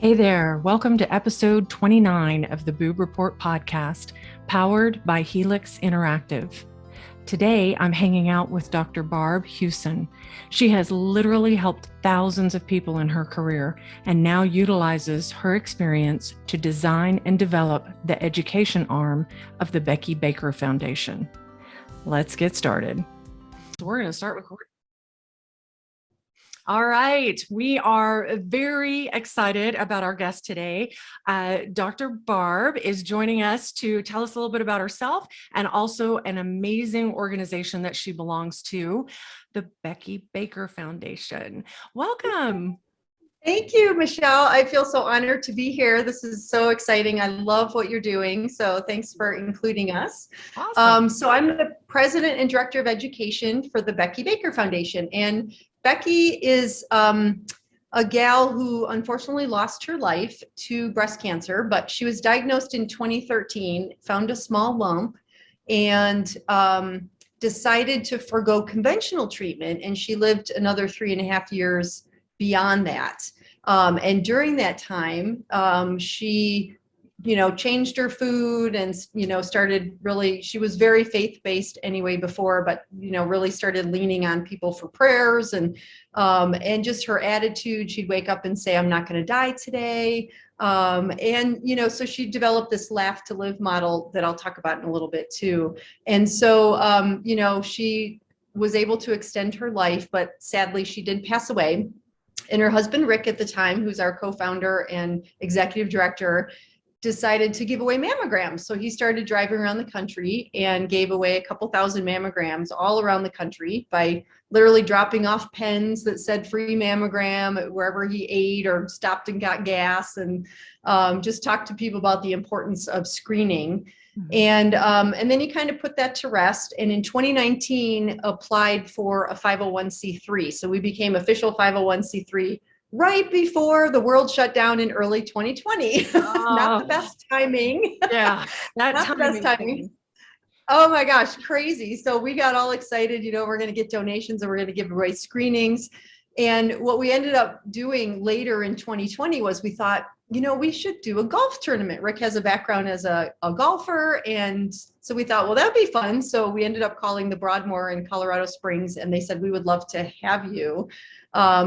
Hey there, welcome to episode 29 of the Boob Report podcast, powered by Helix Interactive. Today, I'm hanging out with Dr. Barb Hewson. She has literally helped thousands of people in her career and now utilizes her experience to design and develop the education arm of the Becky Baker Foundation. Let's get started. We're going to start recording. All right. We are very excited about our guest today. Dr. Barb is joining us to tell us a little bit about herself and also an amazing organization that she belongs to, the Becky Baker Foundation. Welcome. Thank you, Michelle. I feel so honored to be here. This is so exciting. I love what you're doing. So thanks for including us. Awesome. So I'm the president and director of education for the Becky Baker Foundation. And Becky is a gal who unfortunately lost her life to breast cancer, but she was diagnosed in 2013, found a small lump, and decided to forgo conventional treatment. And she lived another 3.5 years beyond that. And during that time, she, changed her food and, started really, she was very faith-based anyway before, but, really started leaning on people for prayers and just her attitude. She'd wake up and say, I'm not going to die today. So she developed this laugh to live model that I'll talk about in a little bit too. And so, she was able to extend her life, but sadly she did pass away. And her husband, Rick, at the time, who's our co-founder and executive director, decided to give away mammograms. So he started driving around the country and gave away a couple thousand mammograms all around the country by literally dropping off pens that said free mammogram wherever he ate or stopped and got gas, and just talked to people about the importance of screening. And then he kind of put that to rest. And in 2019, applied for a 501c3. So we became official 501c3 right before the world shut down in early 2020. Not the best timing. Yeah, not the best timing. Oh my gosh, crazy. So we got all excited, we're going to get donations and we're going to give away screenings. And what we ended up doing later in 2020 was we thought, we should do a golf tournament. Rick has a background as a golfer. And so we thought, well, that'd be fun. So we ended up calling the Broadmoor in Colorado Springs, and they said, we would love to have you.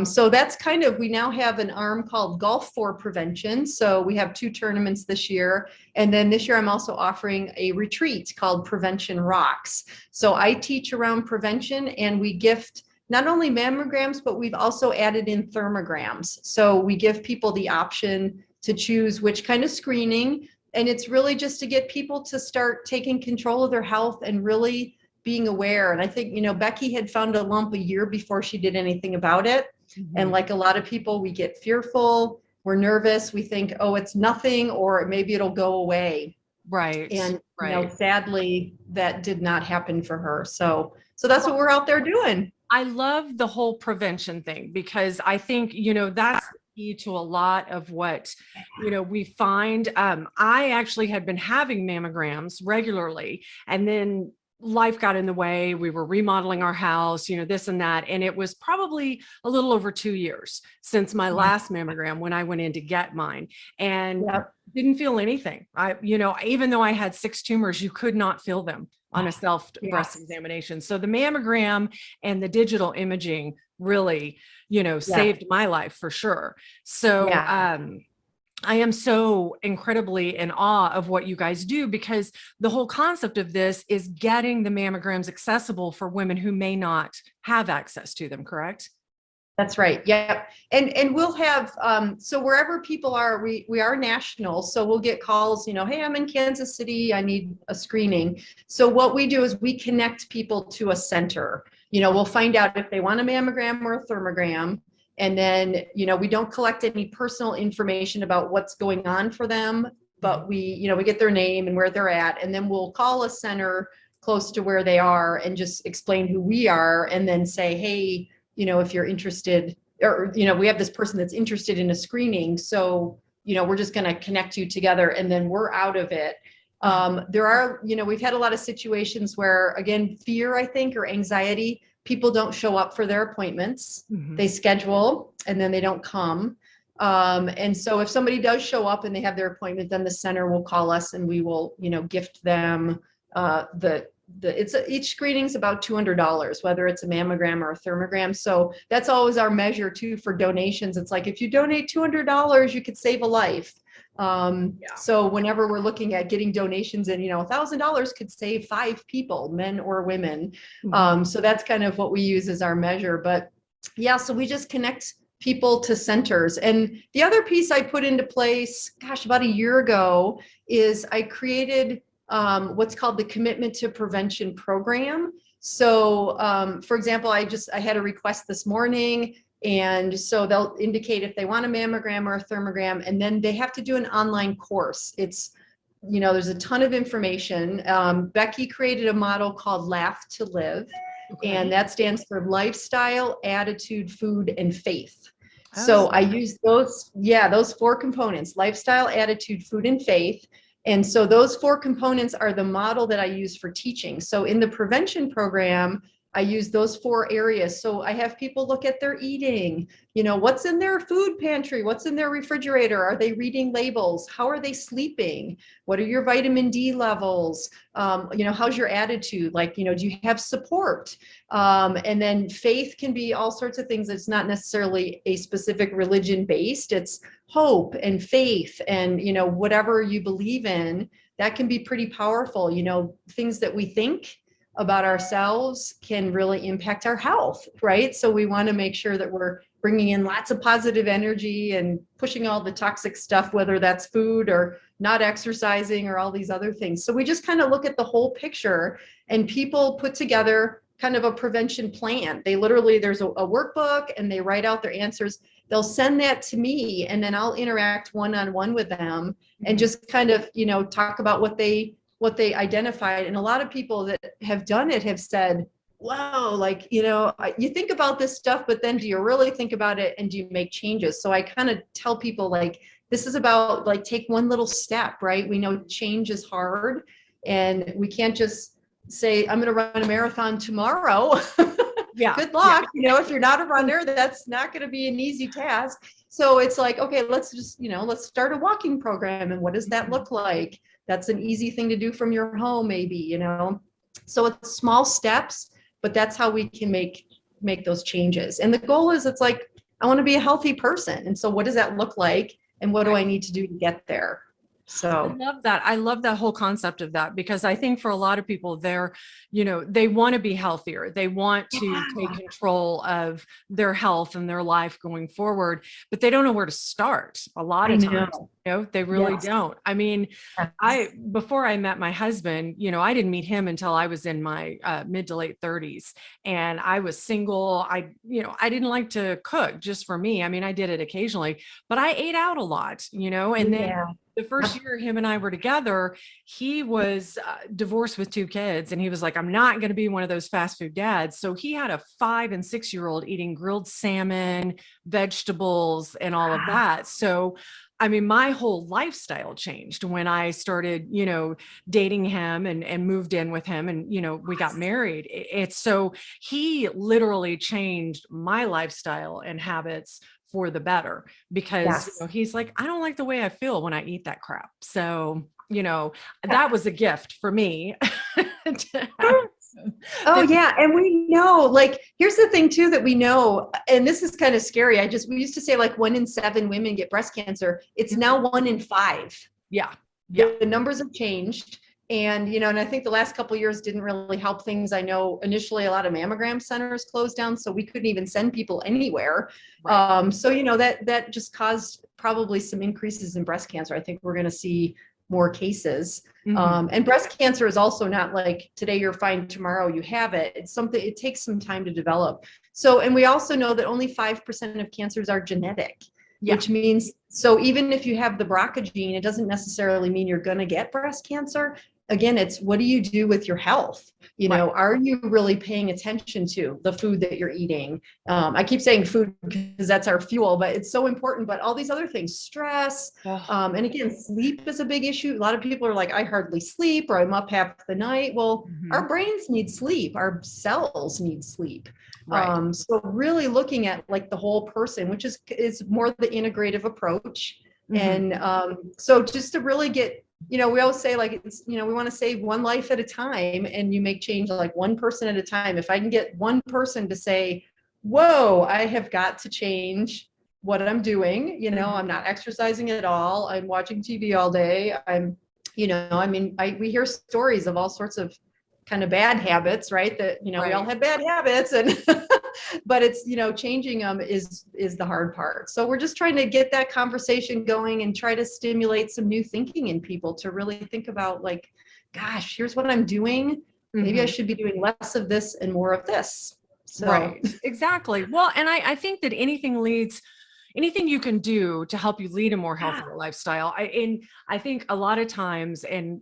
So that's we now have an arm called Golf for Prevention. So we have 2 tournaments this year. And then this year I'm also offering a retreat called Prevention Rocks. So I teach around prevention, and we gift not only mammograms, but we've also added in thermograms. So we give people the option to choose which kind of screening. And it's really just to get people to start taking control of their health and really being aware. And I think, Becky had found a lump a year before she did anything about it. Mm-hmm. And like a lot of people, we get fearful, we're nervous, we think, oh, it's nothing, or maybe it'll go away. Right. And sadly, that did not happen for her. So that's what we're out there doing. I love the whole prevention thing, because I think, that's key to a lot of what, we find. I actually had been having mammograms regularly, and then life got in the way. We were remodeling our house, this and that. And it was probably a little over 2 years since my last mammogram when I went in to get mine, and didn't feel anything. Even though I had 6 tumors, you could not feel them on a self breast examination. So the mammogram and the digital imaging really, saved my life for sure. So, I am so incredibly in awe of what you guys do, because the whole concept of this is getting the mammograms accessible for women who may not have access to them, correct? That's right. Yep. And we'll have, so wherever people are, we are national. So we'll get calls, hey, I'm in Kansas City, I need a screening. So what we do is we connect people to a center. We'll find out if they want a mammogram or a thermogram. And then, we don't collect any personal information about what's going on for them, but we get their name and where they're at. And then we'll call a center close to where they are and just explain who we are, and then say, hey, if you're interested, or, we have this person that's interested in a screening. So, we're just going to connect you together, and then we're out of it. There are, we've had a lot of situations where, again, fear, I think, or anxiety, people don't show up for their appointments. Mm-hmm. They schedule and then they don't come. And so if somebody does show up and they have their appointment, then the center will call us and we will, gift them each screening's about $200, whether it's a mammogram or a thermogram. So that's always our measure too for donations. It's like if you donate $200, you could save a life. So whenever we're looking at getting donations in, $1,000 could save 5 people, men or women. So that's kind of what we use as our measure. But yeah, so we just connect people to centers. And the other piece I put into place, about a year ago, is I created what's called the Commitment to Prevention program. So for example, I had a request this morning, and so they'll indicate if they want a mammogram or a thermogram, and then they have to do an online course. It's, there's a ton of information. Becky created a model called Laugh to Live. Okay. And that stands for lifestyle, attitude, food, and faith. So I use those 4 components: lifestyle, attitude, food, and faith. And so those 4 components are the model that I use for teaching. So in the prevention program, I use those 4 areas. So I have people look at their eating, what's in their food pantry, what's in their refrigerator, are they reading labels, how are they sleeping, what are your vitamin D levels, how's your attitude, like, do you have support? And then faith can be all sorts of things. It's not necessarily a specific religion based, it's hope and faith and, whatever you believe in, that can be pretty powerful. Things that we think about ourselves can really impact our health, right? So we want to make sure that we're bringing in lots of positive energy and pushing all the toxic stuff, whether that's food or not exercising or all these other things. So we just kind of look at the whole picture, and people put together kind of a prevention plan. There's a workbook, and they write out their answers. They'll send that to me, and then I'll interact one-on-one with them and just kind of, talk about what they identified. And a lot of people that have done it have said, wow, like, you think about this stuff, but then do you really think about it and do you make changes? So I kind of tell people, like, this is about, like, take one little step, right? We know change is hard, and we can't just say, I'm going to run a marathon tomorrow. Yeah. Good luck. Yeah. If you're not a runner, that's not going to be an easy task. So it's like, okay, let's just, let's start a walking program. And what does that look like? That's an easy thing to do from your home, maybe, So it's small steps, but that's how we can make those changes. And the goal is, it's like, I want to be a healthy person. And so what does that look like? And what do I need to do to get there? So I love that. I love that whole concept of that, because I think for a lot of people, they want to be healthier. They want to take control of their health and their life going forward, but they don't know where to start a lot of times. They really don't. I mean, before I met my husband, I didn't meet him until I was in my mid to late 30s, and I was single. I didn't like to cook just for me. I mean, I did it occasionally, but I ate out a lot, and then the first year him and I were together, he was divorced with 2 kids, and he was like, I'm not going to be one of those fast food dads. So he had a 5 and 6-year-old eating grilled salmon, vegetables, and all of that. So I mean, my whole lifestyle changed when I started, dating him and moved in with him, and, we got married. It's so he literally changed my lifestyle and habits for the better, because he's like, I don't like the way I feel when I eat that crap. So, that was a gift for me. Oh yeah. And we know, like, here's the thing too, that we know, and this is kind of scary. We used to say, like, 1 in 7 women get breast cancer. It's now 1 in 5. Yeah. The numbers have changed. And, and I think the last couple of years didn't really help things. I know initially a lot of mammogram centers closed down, so we couldn't even send people anywhere. Right. So, that just caused probably some increases in breast cancer. I think we're going to see more cases. And breast cancer is also not like today you're fine, tomorrow you have it. It's something, it takes some time to develop. So, and we also know that only 5% of cancers are genetic, which means, so even if you have the BRCA gene, it doesn't necessarily mean you're going to get breast cancer. again, it's what do you do with your health? You know, are you really paying attention to the food that you're eating? I keep saying food because that's our fuel, but it's so important. But all these other things, stress, and again, sleep is a big issue. A lot of people are like, I hardly sleep, or I'm up half the night. Well, our brains need sleep, our cells need sleep. So really looking at like the whole person, which is more the integrative approach. And so just to really get, you know, we always say like, it's, you know, we want to save one life at a time, and you make change like one person at a time. If I can get one person to say, whoa, I have got to change what I'm doing. You know, I'm not exercising at all. I'm watching TV all day. I'm, you know, I mean, we hear stories of all sorts of kind of bad habits, right? That, you know, we all have bad habits, and but it's, you know, changing them is the hard part. So we're just trying to get that conversation going and try to stimulate some new thinking in people to really think about like, gosh, here's what I'm doing. Maybe I should be doing less of this and more of this. So. Right. Exactly. Well, and I think that anything you can do to help you lead a more healthier lifestyle. I think a lot of times, and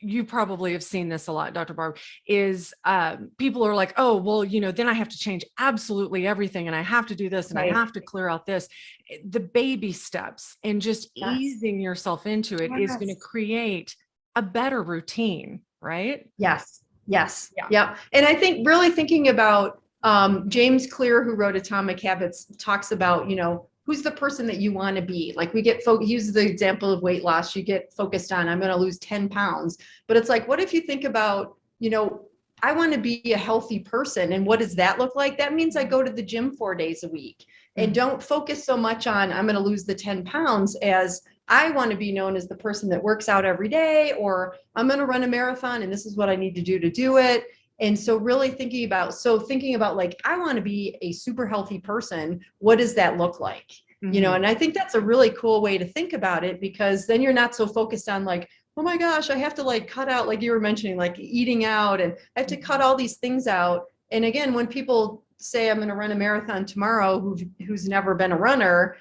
you probably have seen this a lot, Dr. Barb, is people are like, oh, well, you know, then I have to change absolutely everything, and I have to do this, and I have to clear out this. The baby steps and just easing yourself into it is going to create a better routine, right? Yes. Yeah. And I think really thinking about James Clear, who wrote Atomic Habits, talks about, you know, who's the person that you want to be. Like we get he uses the example of weight loss. You get focused on, I'm going to lose 10 pounds. But it's like, what if you think about, you know, I want to be a healthy person. And what does that look like? That means I go to the gym 4 days a week, and don't focus so much on, I'm going to lose the 10 pounds, as I want to be known as the person that works out every day, or I'm going to run a marathon and this is what I need to do it. And so really thinking about like, I want to be a super healthy person. What does that look like? You know, and I think that's a really cool way to think about it, because then you're not so focused on like, oh my gosh, I have to like cut out, like you were mentioning, like eating out, and I have to cut all these things out. And again, when people say I'm going to run a marathon tomorrow, who's never been a runner,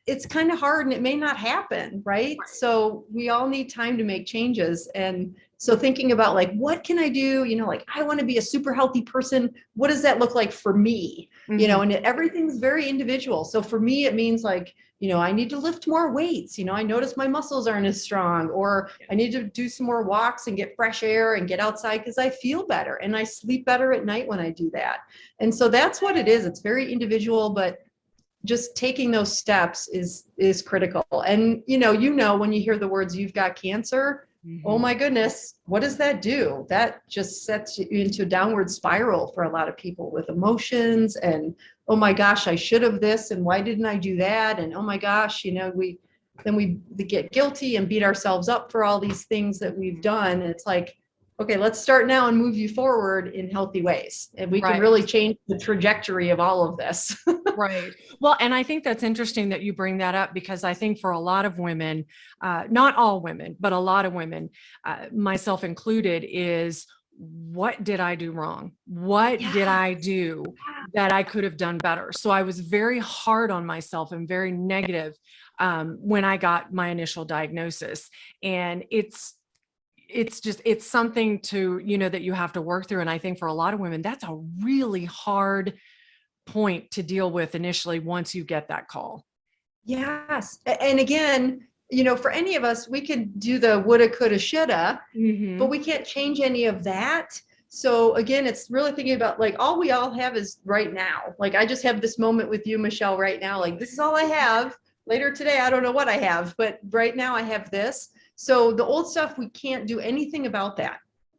it's kind of hard and it may not happen, right? So we all need time to make changes. And so thinking about like, what can I do? You know, like I want to be a super healthy person. What does that look like for me? You know, and everything's very individual. So for me, it means like, you know, I need to lift more weights. You know, I notice my muscles aren't as strong, or I need to do some more walks and get fresh air and get outside because I feel better and I sleep better at night when I do that. And so that's what it is. It's very individual, but just taking those steps is critical. And you know when you hear the words, you've got cancer, oh my goodness, what does that do? That just sets you into a downward spiral for a lot of people, with emotions and, oh my gosh, I should have this, and why didn't I do that? And oh my gosh, you know, we get guilty and beat ourselves up for all these things that we've done. And it's like, okay, let's start now and move you forward in healthy ways. And we can really change the trajectory of all of this. Right. Well, and I think that's interesting that you bring that up, because I think for a lot of women, not all women, but a lot of women, myself included, is what did I do wrong? What did I do that I could have done better? So I was very hard on myself and very negative when I got my initial diagnosis. And it's something to, you know, that you have to work through. And I think for a lot of women, that's a really hard point to deal with initially once you get that call. Yes. And again, you know, for any of us, we can do the woulda, coulda, shoulda, but we can't change any of that. So again, it's really thinking about like, all we all have is right now. Like I just have this moment with you, Michelle, right now. Like this is all I have. Later today, I don't know what I have, but right now I have this. So the old stuff, we can't do anything about that,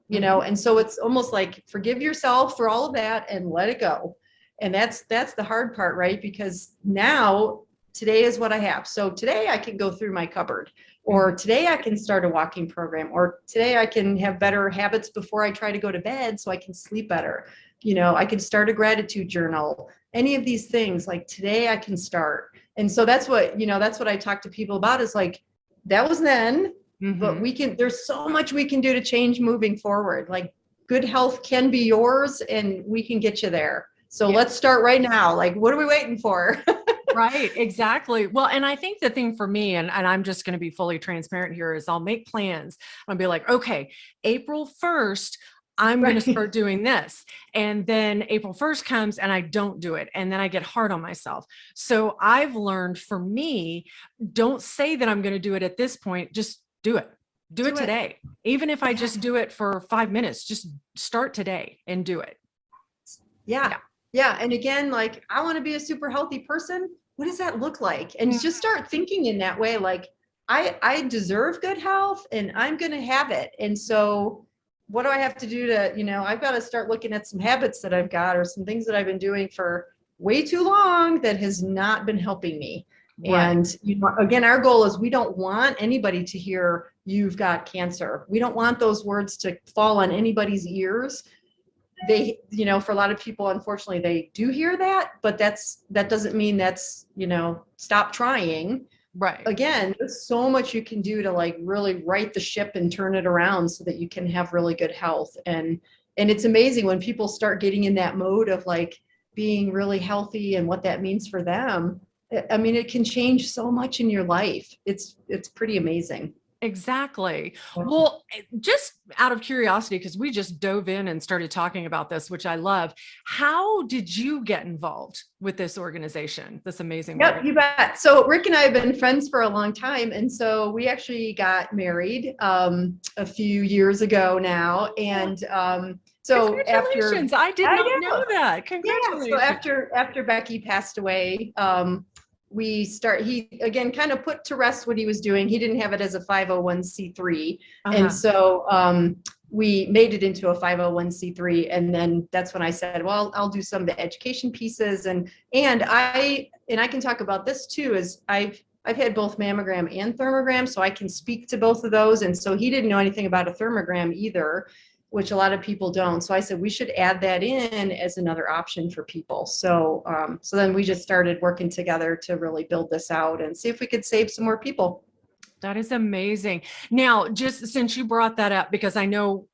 you know? And so it's almost like forgive yourself for all of that and let it go. And that's the hard part, right? Because now today is what I have. So today I can go through my cupboard, or today I can start a walking program, or today I can have better habits before I try to go to bed so I can sleep better. You know, I can start a gratitude journal, any of these things, like today I can start. And so that's what, you know, that's what I talk to people about, is like, that was then, but there's so much we can do to change moving forward. Like good health can be yours, and we can get you there. So let's start right now. Like, what are we waiting for? Right, exactly. Well, and I think the thing for me, and I'm just going to be fully transparent here, is I'll make plans. I'll be like, okay, April 1st, I'm going to Right. start doing this. And then April 1st comes and I don't do it. And then I get hard on myself. So I've learned for me, don't say that I'm going to do it at this point. Just do it. Do it Do it. today. Even if I Yeah. just do it for 5 minutes, just start today and do it. Yeah. Yeah. Yeah. And again, like, I want to be a super healthy person. What does that look like? And Mm. just start thinking in that way. Like, I deserve good health and I'm going to have it. And so what do I have to do to, I've got to start looking at some habits that I've got or some things that I've been doing for way too long that has not been helping me. Right. And, again, our goal is we don't want anybody to hear you've got cancer. We don't want those words to fall on anybody's ears. They, for a lot of people, unfortunately, they do hear that, but that doesn't mean that's, stop trying. Right. Again, there's so much you can do to like really right the ship and turn it around so that you can have really good health. And it's amazing when people start getting in that mode of like being really healthy and what that means for them. I mean, it can change so much in your life. It's pretty amazing. Exactly. Well, just out of curiosity, because we just dove in and started talking about this, which I love. How did you get involved with this organization, this amazing Yep, organization? you bet. So Rick and I have been friends for a long time. And so we actually got married a few years ago now. And so after, Congratulations. I did I not know know, that. yeah. So Congratulations. after Becky passed away, he again kind of put to rest what he was doing. He didn't have it as a 501c3. And Uh-huh. so we made it into a 501c3. And then that's when I said, well, I'll do some of the education pieces. And I can talk about this too, is I've had both mammogram and thermogram, so I can speak to both of those. And so he didn't know anything about a thermogram either, which a lot of people don't. So I said we should add that in as another option for people. So so then we just started working together to really build this out and see if we could save some more people. That is amazing. Now, just since you brought that up, because I know,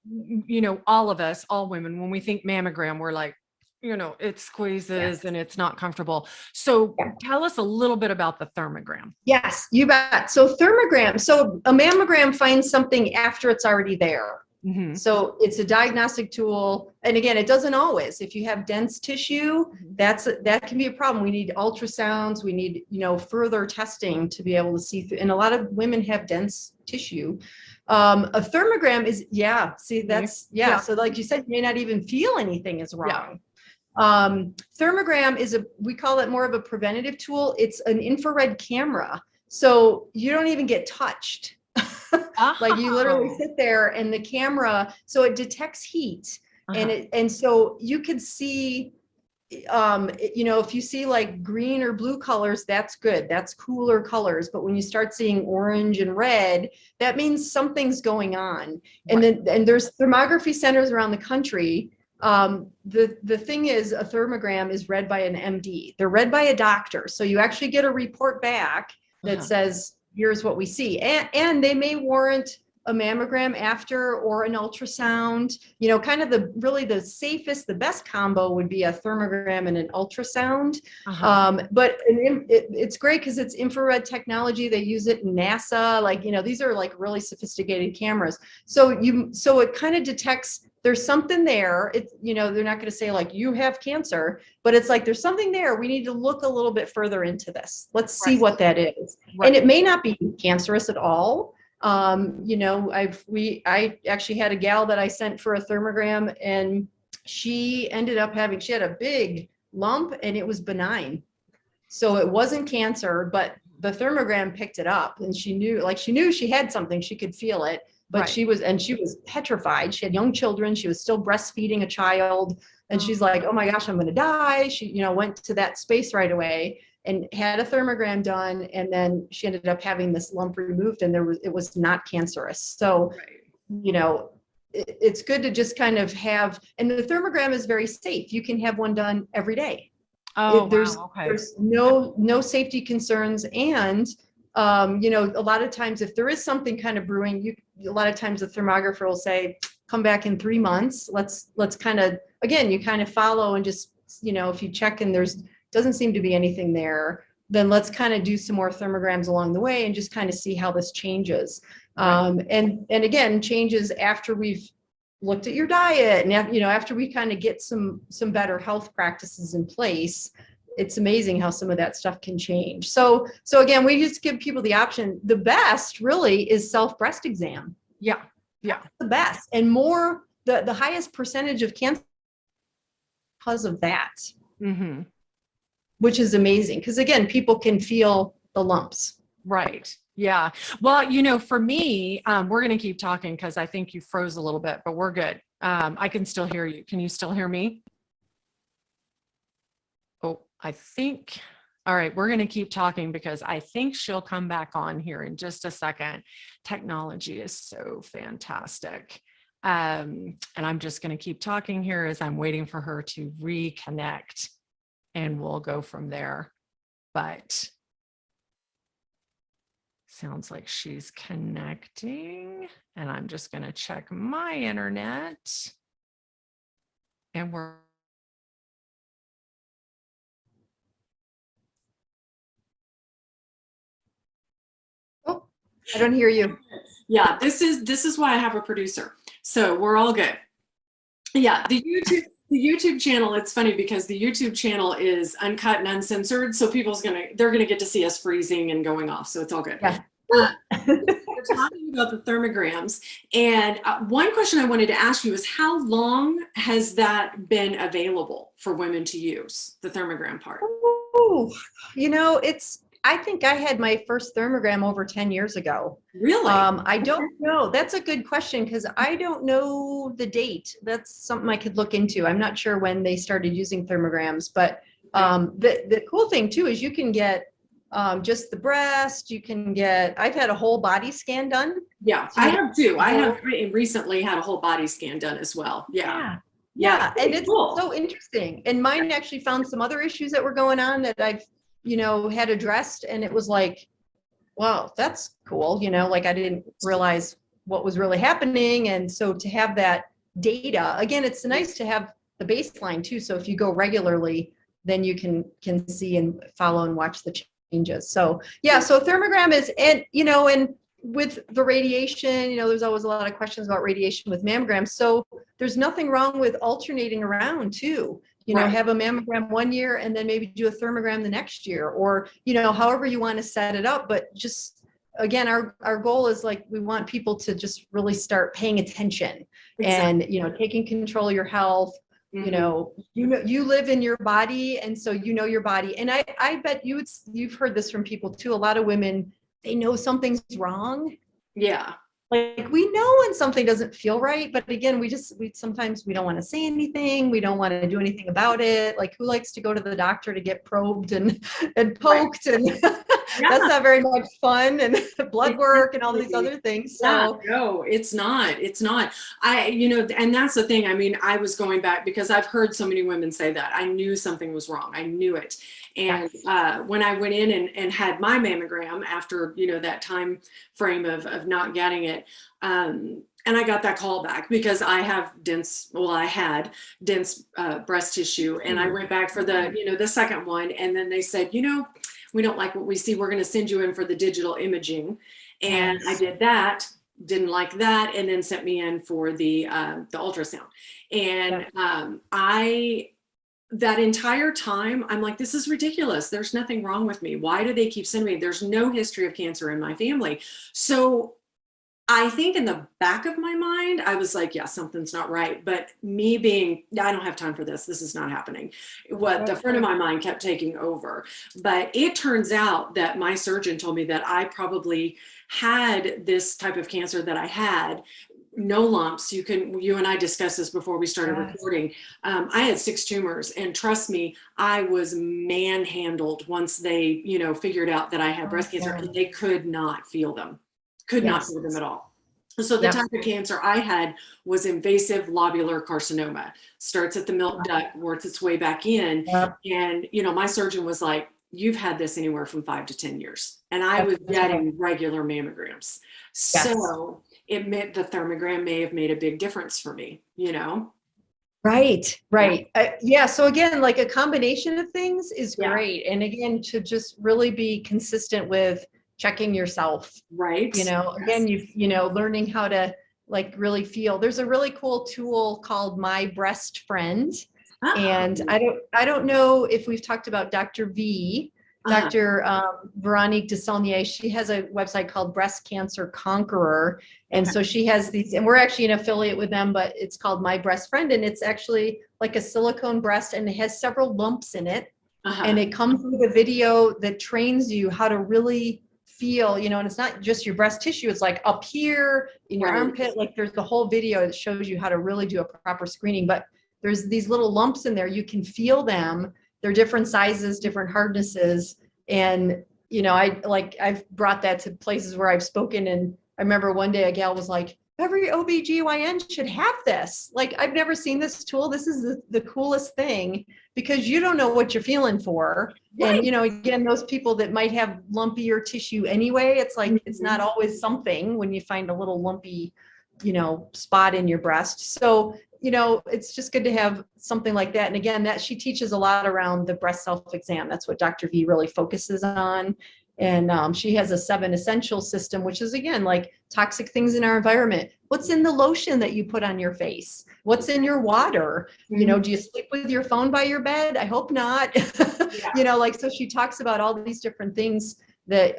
all of us, all women, when we think mammogram, we're like, it squeezes Yes. and it's not comfortable. So Yeah. tell us a little bit about the thermogram. Yes, you bet. So thermogram, so a mammogram finds something after it's already there. Hmm. So it's a diagnostic tool. And again, it doesn't always. If you have dense tissue, that can be a problem. We need ultrasounds. We need, further testing to be able to see through. And a lot of women have dense tissue. A thermogram is, yeah, see, that's, yeah. Yeah. So like you said, you may not even feel anything is Yeah. wrong. Thermogram is we call it more of a preventative tool. It's an infrared camera. So you don't even get touched. Like you literally Oh. sit there and the camera, so it detects heat. Uh-huh. And so you could see, if you see like green or blue colors, that's good. That's cooler colors. But when you start seeing orange and red, that means something's going on. And Right. then, and there's thermography centers around the country. The thing is, a thermogram is read by an MD. They're read by a doctor. So you actually get a report back that Uh-huh. says, here's what we see. And they may warrant a mammogram after or an ultrasound. Kind of the safest, the best combo would be a thermogram and an ultrasound. Uh-huh. But it's great because it's infrared technology. They use it in NASA. Like, these are like really sophisticated cameras. So it kind of detects there's something there. It's, they're not going to say like you have cancer, but it's like there's something there. We need to look a little bit further into this. Let's see Right. what that is. And Right. it may not be cancerous at all. I actually had a gal that I sent for a thermogram, and she ended up she had a big lump and it was benign. So it wasn't cancer, but the thermogram picked it up and she knew she had something, she could feel it, but Right. she was petrified. She had young children. She was still breastfeeding a child. And she's like, oh my gosh, I'm going to die. She, went to that space right away and had a thermogram done. And then she ended up having this lump removed and it was not cancerous. So, Right. it's good to just kind of have, and the thermogram is very safe. You can have one done every day. Oh, There's wow. Okay. no safety concerns. And, a lot of times if there is something kind of brewing, a lot of times the thermographer will say, come back in 3 months. Let's kind of, again, you kind of follow and just, if you check and doesn't seem to be anything there, then let's kind of do some more thermograms along the way and just kind of see how this changes. Right. And again, changes after we've looked at your diet and after we kind of get some better health practices in place. It's amazing how some of that stuff can change. So again, we just give people the option. The best really is self breast exam. Yeah. The best and more the highest percentage of cancer because of that. Mm-hmm. Which is amazing because again, people can feel the lumps. Right. Yeah. Well, for me, we're going to keep talking because I think you froze a little bit, but we're good. I can still hear you. Can you still hear me? Oh, I think. All right. We're going to keep talking because I think she'll come back on here in just a second. Technology is so fantastic. And I'm just going to keep talking here as I'm waiting for her to reconnect, and we'll go from there. But sounds like she's connecting, and I'm just going to check my internet, and we're Oh, I don't hear you. yeah, this is why I have a producer. So we're all good. Yeah, the YouTube channel, it's funny because the YouTube channel is uncut and uncensored. So they're gonna get to see us freezing and going off. So it's all good. Yeah. We're talking about the thermograms. And one question I wanted to ask you is how long has that been available for women to use, the thermogram part? Ooh, I think I had my first thermogram over 10 years ago. Really? I don't know. That's a good question because I don't know the date. That's something I could look into. I'm not sure when they started using thermograms, but the cool thing too is you can get just the breast. I've had a whole body scan done. Yeah, I have too. I have recently had a whole body scan done as well. Yeah. And it's cool. So interesting. And mine actually found some other issues that were going on that I've had addressed, and it was like, wow, that's cool. Like I didn't realize what was really happening. And so to have that data, again, it's nice to have the baseline too. So if you go regularly, then you can see and follow and watch the changes. So yeah, so thermogram is, and with the radiation, there's always a lot of questions about radiation with mammograms. So there's nothing wrong with alternating around too. Have a mammogram one year and then maybe do a thermogram the next year, or, however you want to set it up. But just, again, our goal is like, we want people to just really start paying attention and, taking control of your health. Mm-hmm. You live in your body. And so, your body. And I bet you've heard this from people too. A lot of women, they know something's wrong. Yeah. Like we know when something doesn't feel right, but again, we sometimes we don't want to say anything. We don't want to do anything about it. Like who likes to go to the doctor to get probed and poked and that's not very much fun, and blood work and all these other things. So no, it's not. And that's the thing. I mean, I was going back because I've heard so many women say that. I knew something was wrong. I knew it. And when I went in and had my mammogram after, that time frame of not getting it, and I got that call back because I had dense breast tissue. And I went back for the second one. And then they said, we don't like what we see. We're going to send you in for the digital imaging. And I did that, didn't like that, and then sent me in for the ultrasound. And that entire time, I'm like, this is ridiculous. There's nothing wrong with me. Why do they keep sending me? There's no history of cancer in my family. So I think in the back of my mind, I was like, yeah, something's not right. But me being, I don't have time for this. This is not happening. What the front of my mind kept taking over. But it turns out that my surgeon told me that I probably had this type of cancer that I had. No lumps. You and I discussed this before we started recording. I had 6 tumors, and trust me, I was manhandled once they, figured out that I had breast cancer, and they could not feel them. Could not feel them at all. So the type of cancer I had was invasive lobular carcinoma. Starts at the milk duct, works its way back in. And, my surgeon was like, you've had this anywhere from 5 to 10 years. And I was getting regular mammograms. So it meant the thermogram may have made a big difference for me, Right, right. Yeah. So again, like a combination of things is Yeah. great. And again, to just really be consistent with checking yourself, Right. again, Yes. learning how to like really feel. There's a really cool tool called My Breast Friend. And Oh, I don't know if we've talked about Dr. V, uh-huh. Dr. Veronique Desaulnier. She has a website called Breast Cancer Conqueror. And Okay. so she has these, and we're actually an affiliate with them, but it's called My Breast Friend. And it's actually like a silicone breast and it has several lumps in it. Uh-huh. And it comes with a video that trains you how to really feel, and it's not just your breast tissue, it's like up here in your Right. armpit. Like there's the whole video that shows you how to really do a proper screening. But there's these little lumps in there, you can feel them. They're different sizes, different hardnesses. And I've brought that to places where I've spoken. And I remember one day a gal was like, every OBGYN should have this. Like, I've never seen this tool. This is the coolest thing, because you don't know what you're feeling for. And, Right. again, those people that might have lumpier tissue anyway, it's like, it's Mhm. not always something when you find a little lumpy, spot in your breast. So, it's just good to have something like that. And again, that she teaches a lot around the breast self-exam. That's what Dr. V really focuses on. And she has a 7 essential system, which is again like toxic things in our environment. What's in the lotion that you put on your face? What's in your water? Mhm. Do you sleep with your phone by your bed? I hope not. Yeah. So she talks about all these different things that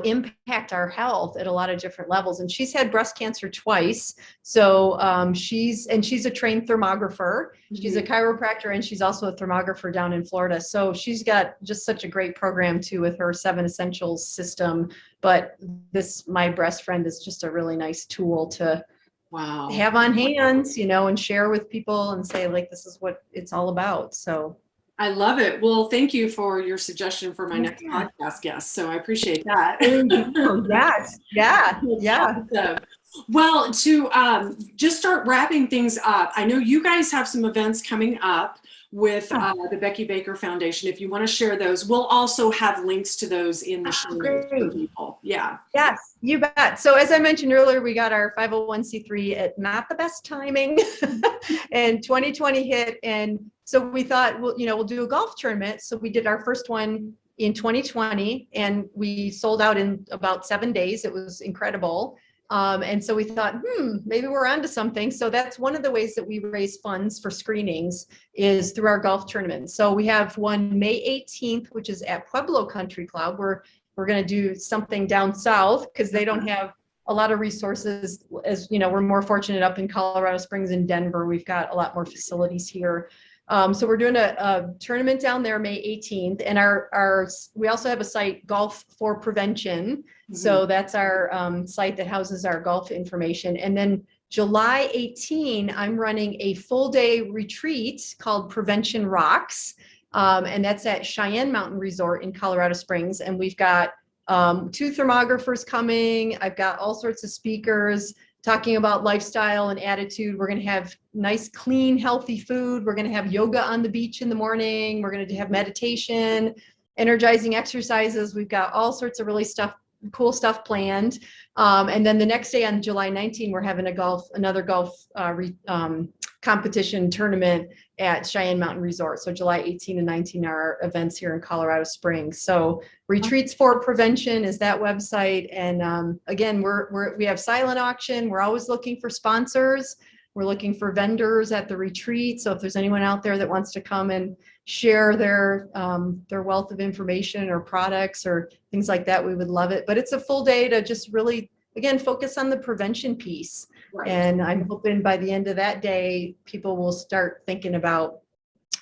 impact our health at a lot of different levels. And she's had breast cancer twice. So she's a trained thermographer. She's a Mhm. chiropractor and she's also a thermographer down in Florida. So she's got just such a great program too with her 7 essentials system. But this My Breast Friend is just a really nice tool to Wow. have on hand, and share with people and say like, this is what it's all about. So I love it. Well, thank you for your suggestion for my next yeah. podcast guest. So I appreciate that. There you go. Yes. Yeah. Yeah. Awesome. Well, to just start wrapping things up, I know you guys have some events coming up with the Becky Baker Foundation. If you want to share those, we'll also have links to those in the show notes for Great. people. Yeah. Yes, you bet. So as I mentioned earlier, we got our 501c3 at not the best timing and 2020 hit. And so we thought, we'll do a golf tournament. So we did our first one in 2020 and we sold out in about 7 days. It was incredible. And so we thought, maybe we're onto something. So that's one of the ways that we raise funds for screenings is through our golf tournament. So we have one May 18th, which is at Pueblo Country Club. We're going to do something down south because they don't have a lot of resources. As we're more fortunate up in Colorado Springs and Denver. We've got a lot more facilities here. So we're doing a tournament down there May 18th. And we also have a site, Golf for Prevention. Mm-hmm. So that's our site that houses our golf information. And then July 18, I'm running a full day retreat called Prevention Rocks. And that's at Cheyenne Mountain Resort in Colorado Springs. And we've got 2 thermographers coming. I've got all sorts of speakers talking about lifestyle and attitude. We're going to have nice, clean, healthy food. We're going to have yoga on the beach in the morning. We're going to have meditation, energizing exercises. We've got all sorts of really cool stuff planned. And then the next day on July 19, we're having another golf competition tournament at Cheyenne Mountain Resort. So July 18 and 19 are events here in Colorado Springs. So Retreats for Prevention is that website. And again, we have silent auction. We're always looking for sponsors. We're looking for vendors at the retreat. So if there's anyone out there that wants to come and share their wealth of information or products or things like that, we would love it. But it's a full day to just really, again, focus on the prevention piece. Right. And I'm hoping by the end of that day, people will start thinking about,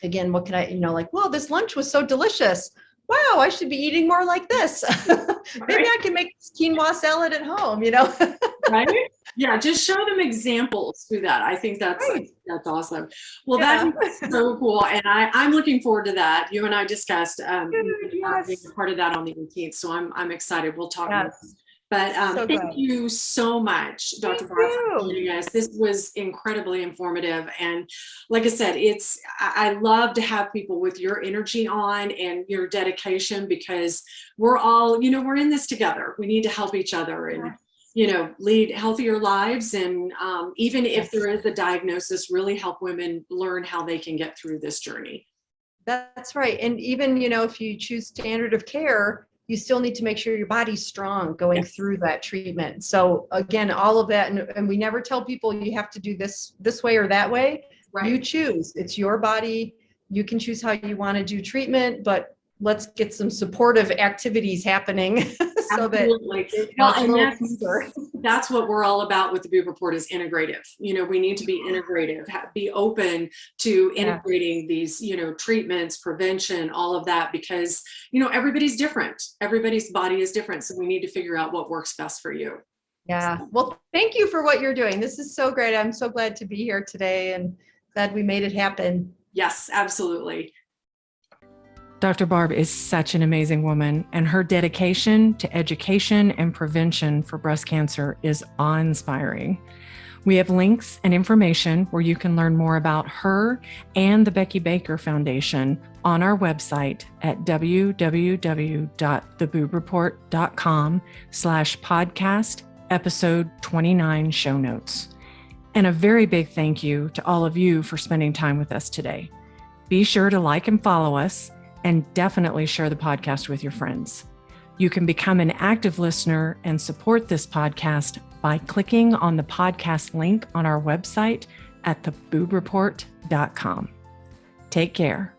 again, what can I, well, this lunch was so delicious. Wow, I should be eating more like this. Maybe I can make quinoa salad at home, Right? Yeah, just show them examples through that. I think that's awesome. Well, Yeah. that's so cool. And I'm looking forward to that. You and I discussed being Yes. a part of that on the 18th. So I'm excited. We'll talk more. Yes. But So thank good. you so much, Dr. Thank Barr, for you. joining us. This was incredibly informative. And like I said, I love to have people with your energy on and your dedication, because we're all, we're in this together. We need to help each other. And, lead healthier lives. And even if there is a diagnosis, really help women learn how they can get through this journey. That's right. And even, if you choose standard of care, you still need to make sure your body's strong going through that treatment. So again, all of that, and we never tell people you have to do this way or that way. Right. You choose. It's your body. You can choose how you want to do treatment, but let's get some supportive activities happening so Absolutely. That's what we're all about with the Boob Report is integrative. We need to be integrative, be open to integrating these, treatments, prevention, all of that, because, everybody's different. Everybody's body is different. So we need to figure out what works best for you. Yeah. Well, thank you for what you're doing. This is so great. I'm so glad to be here today and glad we made it happen. Yes, absolutely. Dr. Barb is such an amazing woman, and her dedication to education and prevention for breast cancer is awe-inspiring. We have links and information where you can learn more about her and the Becky Baker Foundation on our website at www.theboobreport.com/podcast episode 29 show notes. And a very big thank you to all of you for spending time with us today. Be sure to like and follow us, and definitely share the podcast with your friends. You can become an active listener and support this podcast by clicking on the podcast link on our website at theboobreport.com. Take care.